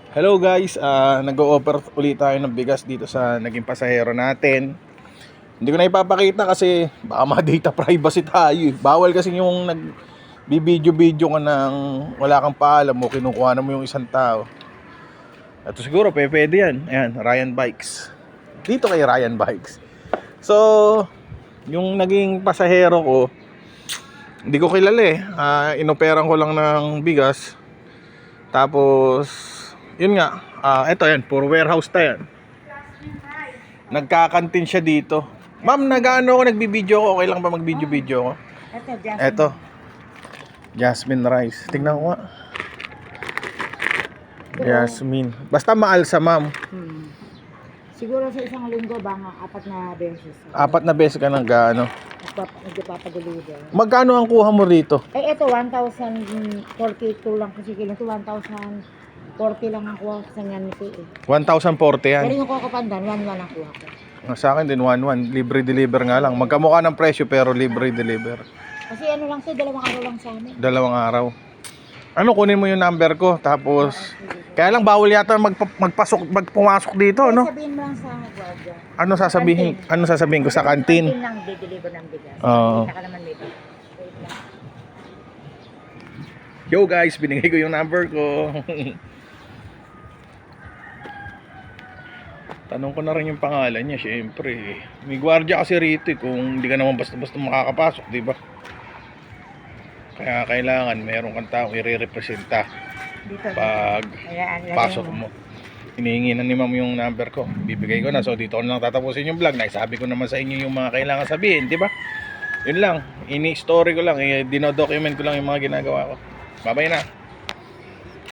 Hello guys, nag-o-offer ulit tayo ng bigas dito sa naging pasahero natin. Hindi ko na ipapakita kasi baka ma-data privacy tayo. Bawal kasi yung nag-video-video ka ng wala kang paalam mo, kinukuha na mo yung isang tao. Ito siguro pwede yan. Ayan, Ryan Bikes. Dito kay Ryan Bikes. So, yung naging pasahero ko, hindi ko kilala eh. Inoperan ko lang ng bigas. Tapos yun nga, eto yan, puro warehouse ta yan. Nagkakantin siya dito. Ma'am, nag-ano ako, nagbibideo ko. Okay lang ba mag-video-video ko? Eto, Jasmine rice. Tingnan ko nga. Jasmine. Basta maalsa, ma'am. Siguro sa isang linggo baka 4 na beses. 4 na beses ka nag-ano. Nagpapaguludo. Magkano ang kuha mo rito? Eh ito 1,042 lang kasi kilo. 1,040 lang ang kuha sa nito eh. 1,040 yan. Pero yung Kokopandan, 1,1 ang kuha ko. Sa akin din 1,1. Libre deliver nga lang. Magkamukha ng presyo pero libre deliver. Kasi ano lang siya, 2 araw lang sa amin. 2 araw. Ano, kunin mo yung number ko tapos kaya lang bawal yata pumasok dito, no? Sabihin mo lang sa guardia. Ano sasabihin? Ano sasabihin ko sa kantin? Kantin lang de-deliver ng bigas. Oo. Kita ka naman dito. Wait lang. Yo guys, binigay ko yung number ko. Tanong ko na rin yung pangalan niya, syempre. May gwardiya kasi rito kung hindi ka naman basta-basta makakapasok, di ba? Kaya kailangan meron kang taong i-representa Dito. pag Ayan, pasok mo. Hinihingi na ni ma'am yung number ko. Bibigay ko na. So dito ko na lang tatapusin yung vlog. Naisabi ko naman sa inyo yung mga kailangan sabihin, di ba? Yun lang. Ini-story ko lang. Dinodocument ko lang yung mga ginagawa ko. Bye-bye na.